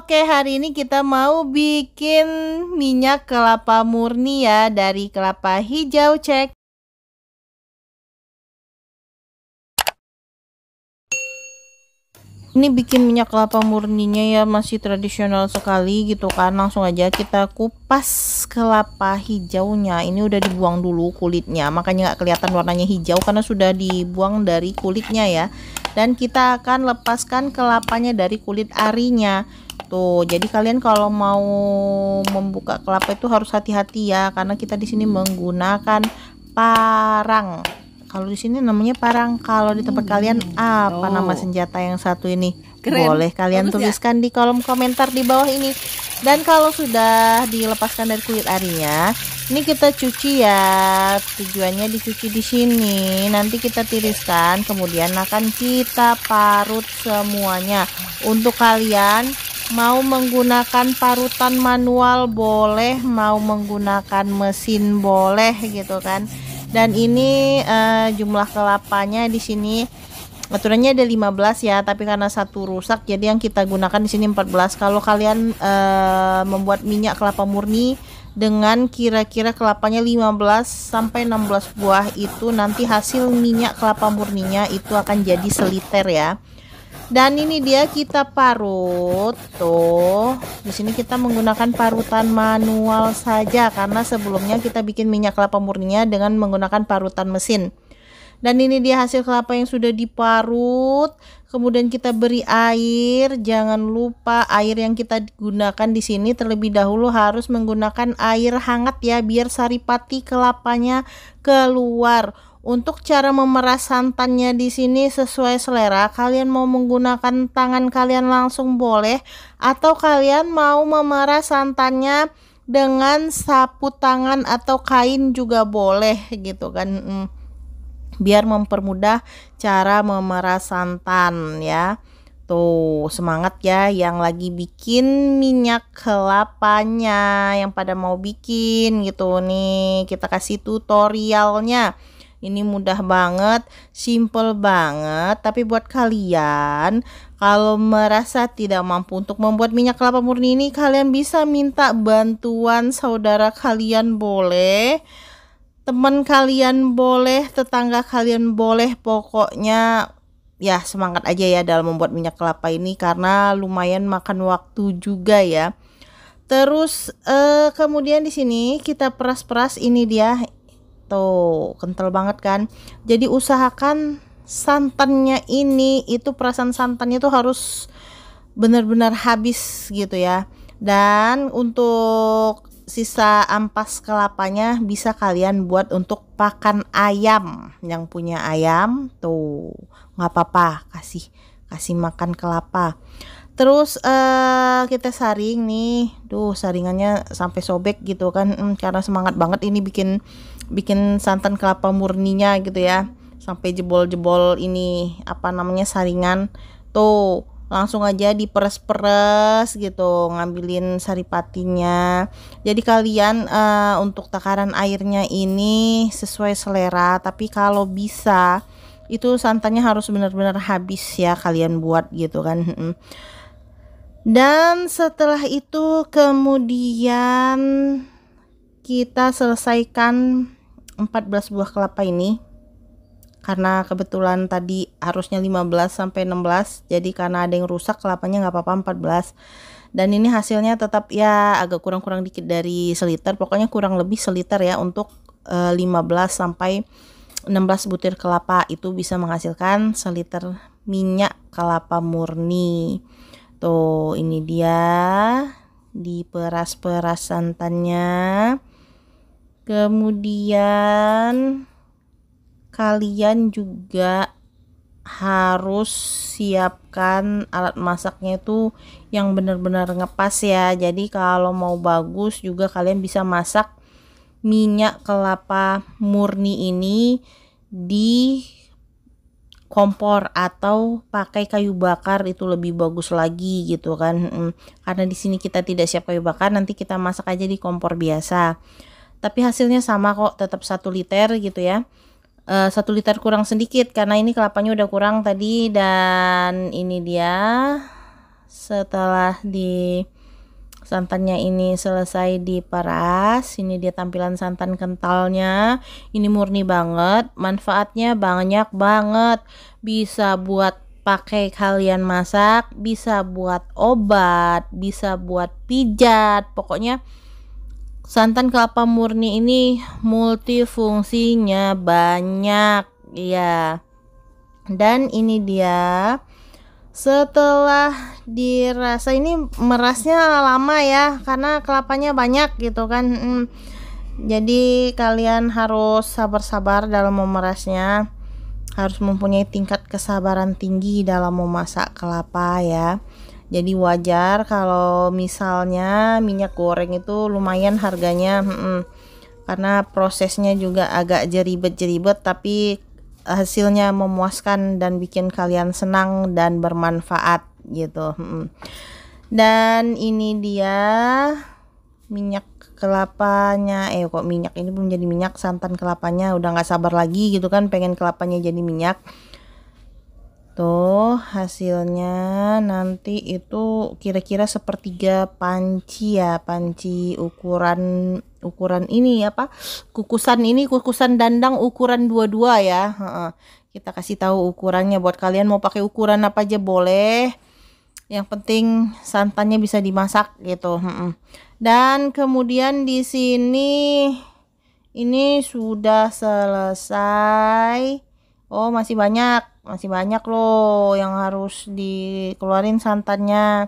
Oke, hari ini kita mau bikin minyak kelapa murni ya dari kelapa hijau cek. Ini bikin minyak kelapa murninya ya masih tradisional sekali gitu kan. Langsung aja kita kupas kelapa hijaunya. Ini udah dibuang dulu kulitnya, makanya nggak kelihatan warnanya hijau karena sudah dibuang dari kulitnya ya. Dan kita akan lepaskan kelapanya dari kulit arinya. Tuh, jadi kalian kalau mau membuka kelapa itu harus hati-hati ya, karena kita di sini menggunakan parang. Kalau di sini namanya parang, kalau di tempat kalian apa nama senjata yang satu ini? Keren. Boleh kalian tuliskan di kolom komentar di bawah ini. Dan kalau sudah dilepaskan dari kulit arinya, ini kita cuci ya. Tujuannya dicuci di sini. Nanti kita tiriskan, kemudian akan kita parut semuanya. Untuk kalian mau menggunakan parutan manual boleh, mau menggunakan mesin boleh gitu kan. Dan ini jumlah kelapanya di sini aturannya ada 15 ya, tapi karena satu rusak jadi yang kita gunakan di sini 14. Kalau kalian membuat minyak kelapa murni dengan kira-kira kelapanya 15 sampai 16 buah, itu nanti hasil minyak kelapa murninya itu akan jadi seliter ya. Dan ini dia kita parut. Tuh, di sini kita menggunakan parutan manual saja karena sebelumnya kita bikin minyak kelapa murninya dengan menggunakan parutan mesin. Dan ini dia hasil kelapa yang sudah diparut. Kemudian kita beri air. Jangan lupa air yang kita gunakan di sini terlebih dahulu harus menggunakan air hangat ya, biar saripati kelapanya keluar. Untuk cara memeras santannya di sini sesuai selera. Kalian mau menggunakan tangan kalian langsung boleh, atau kalian mau memeras santannya dengan sapu tangan atau kain juga boleh gitu kan. Biar mempermudah cara memeras santan ya. Tuh, semangat ya yang lagi bikin minyak kelapanya, yang pada mau bikin gitu nih. Kita kasih tutorialnya. Ini mudah banget, simple banget. Tapi buat kalian kalau merasa tidak mampu untuk membuat minyak kelapa murni ini, kalian bisa minta bantuan saudara kalian boleh, teman kalian boleh, tetangga kalian boleh. Pokoknya ya semangat aja ya dalam membuat minyak kelapa ini karena lumayan makan waktu juga ya. Terus kemudian di sini kita peras-peras. Ini dia. Tuh, kental banget kan. Jadi usahakan santannya ini, itu perasan santannya tuh harus benar-benar habis gitu ya. Dan untuk sisa ampas kelapanya bisa kalian buat untuk pakan ayam. Yang punya ayam tuh nggak apa-apa, kasih makan kelapa. Terus kita saring nih. Duh, saringannya sampai sobek gitu kan. Karena semangat banget ini bikin santan kelapa murninya gitu ya, sampai jebol-jebol ini apa namanya saringan. Tuh, langsung aja diperes-peres gitu, ngambilin saripatinya. Jadi kalian untuk takaran airnya ini sesuai selera, tapi kalau bisa itu santannya harus benar-benar habis ya kalian buat gitu kan. Dan setelah itu kemudian kita selesaikan 14 buah kelapa ini, karena kebetulan tadi harusnya 15 sampai 16, jadi karena ada yang rusak kelapanya nggak apa-apa 14. Dan ini hasilnya tetap ya agak kurang-kurang dikit dari seliter, pokoknya kurang lebih seliter ya. Untuk 15 sampai 16 butir kelapa itu bisa menghasilkan seliter minyak kelapa murni. Tuh, ini dia diperas-peras santannya. Kemudian kalian juga harus siapkan alat masaknya itu yang benar-benar ngepas ya. Jadi kalau mau bagus juga kalian bisa masak minyak kelapa murni ini di kompor atau pakai kayu bakar, itu lebih bagus lagi gitu kan. Karena di sini kita tidak siap kayu bakar, nanti kita masak aja di kompor biasa. Tapi hasilnya sama kok, tetap 1 liter gitu ya. 1 liter kurang sedikit karena ini kelapanya udah kurang tadi. Dan ini dia Setelah di santannya ini selesai diperas, ini dia tampilan santan kentalnya. Ini murni banget, manfaatnya banyak banget. Bisa buat pakai kalian masak, bisa buat obat, bisa buat pijat. Pokoknya santan kelapa murni ini multifungsinya banyak ya. Dan ini dia setelah dirasa, ini merasnya lama ya karena kelapanya banyak gitu kan. Jadi kalian harus sabar-sabar dalam memerasnya, harus mempunyai tingkat kesabaran tinggi dalam memasak kelapa ya. Jadi wajar kalau misalnya minyak goreng itu lumayan harganya, karena prosesnya juga agak jeribet-jeribet, tapi hasilnya memuaskan dan bikin kalian senang dan bermanfaat gitu. Dan ini dia minyak kelapanya, kok minyak ini belum jadi minyak, santan kelapanya udah nggak sabar lagi gitu kan, pengen kelapanya jadi minyak. Tuh hasilnya nanti itu kira-kira sepertiga panci ya, panci ukuran ini apa, kukusan dandang ukuran 22 ya. Kita kasih tahu ukurannya, buat kalian mau pakai ukuran apa aja boleh, yang penting santannya bisa dimasak gitu. Dan kemudian di sini ini sudah selesai. Oh, masih banyak loh yang harus dikeluarin santannya.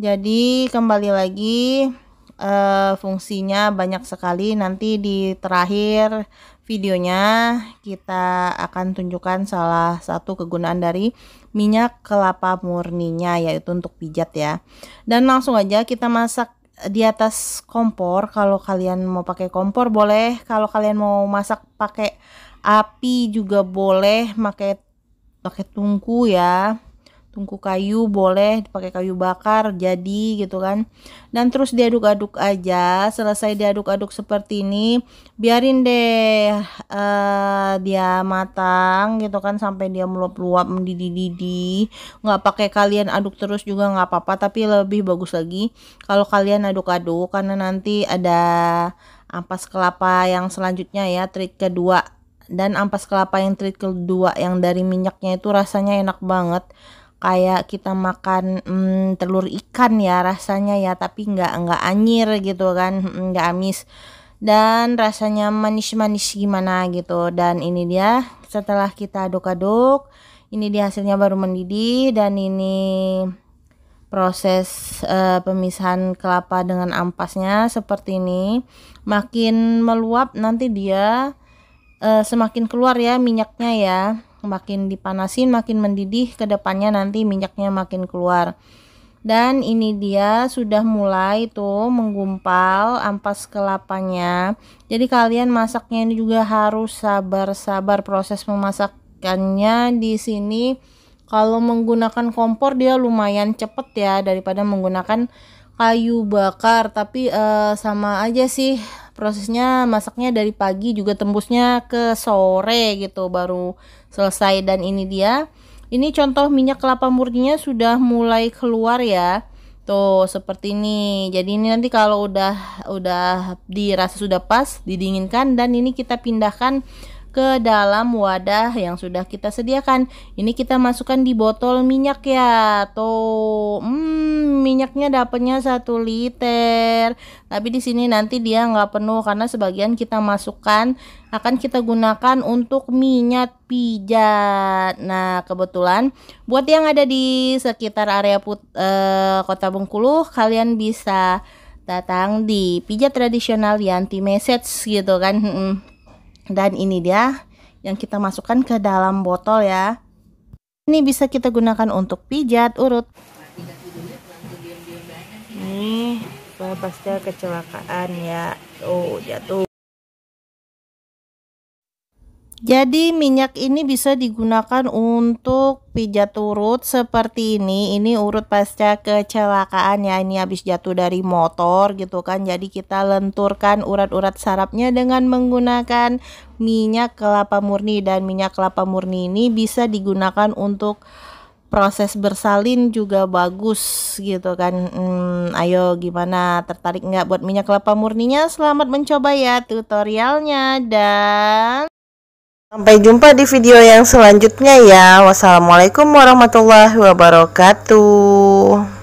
Jadi kembali lagi, fungsinya banyak sekali. Nanti di terakhir videonya kita akan tunjukkan salah satu kegunaan dari minyak kelapa murninya, yaitu untuk pijat ya. Dan langsung aja kita masak di atas kompor. Kalau kalian mau pakai kompor boleh, kalau kalian mau masak pakai api juga boleh, pakai tungku ya, tungku kayu boleh, pakai kayu bakar jadi gitu kan. Dan terus diaduk-aduk aja. Selesai diaduk-aduk seperti ini, biarin deh dia matang gitu kan, sampai dia meluap-luap, mendidih-didih. Nggak pakai kalian aduk terus juga nggak apa-apa, tapi lebih bagus lagi kalau kalian aduk-aduk, karena nanti ada ampas kelapa yang selanjutnya ya, trik kedua. Dan ampas kelapa yang trik kedua yang dari minyaknya itu rasanya enak banget, kayak kita makan telur ikan ya rasanya ya, tapi nggak anyir gitu kan, nggak amis, dan rasanya manis-manis gimana gitu. Dan ini dia setelah kita aduk-aduk, ini dia hasilnya baru mendidih. Dan ini proses pemisahan kelapa dengan ampasnya seperti ini. Makin meluap nanti dia semakin keluar ya minyaknya ya, makin dipanasin makin mendidih, ke depannya nanti minyaknya makin keluar. Dan ini dia sudah mulai tuh menggumpal ampas kelapanya. Jadi kalian masaknya ini juga harus sabar-sabar proses memasakannya. Di sini kalau menggunakan kompor dia lumayan cepet ya daripada menggunakan kayu bakar, tapi sama aja sih prosesnya, masaknya dari pagi juga tembusnya ke sore gitu baru selesai. Dan ini dia, ini contoh minyak kelapa murninya sudah mulai keluar ya, tuh seperti ini. Jadi ini nanti kalau udah dirasa sudah pas, didinginkan, dan ini kita pindahkan ke dalam wadah yang sudah kita sediakan. Ini kita masukkan di botol minyak ya. Tuh, minyaknya dapatnya 1 liter. Tapi di sini nanti dia nggak penuh karena sebagian kita masukkan akan kita gunakan untuk minyak pijat. Nah, kebetulan buat yang ada di sekitar area Kota Bengkulu, kalian bisa datang di pijat tradisional Yanti Message gitu kan. Dan ini dia yang kita masukkan ke dalam botol ya. Ini bisa kita gunakan untuk pijat urut. Ini pasca kecelakaan ya. Oh, jatuh. Jadi minyak ini bisa digunakan untuk pijat urut seperti ini. Ini urut pasca kecelakaan ya, ini habis jatuh dari motor gitu kan. Jadi kita lenturkan urat-urat sarafnya dengan menggunakan minyak kelapa murni. Dan minyak kelapa murni ini bisa digunakan untuk proses bersalin juga bagus gitu kan. Ayo gimana, tertarik nggak buat minyak kelapa murninya? Selamat mencoba ya tutorialnya, dan sampai jumpa di video yang selanjutnya ya. Wassalamualaikum warahmatullahi wabarakatuh.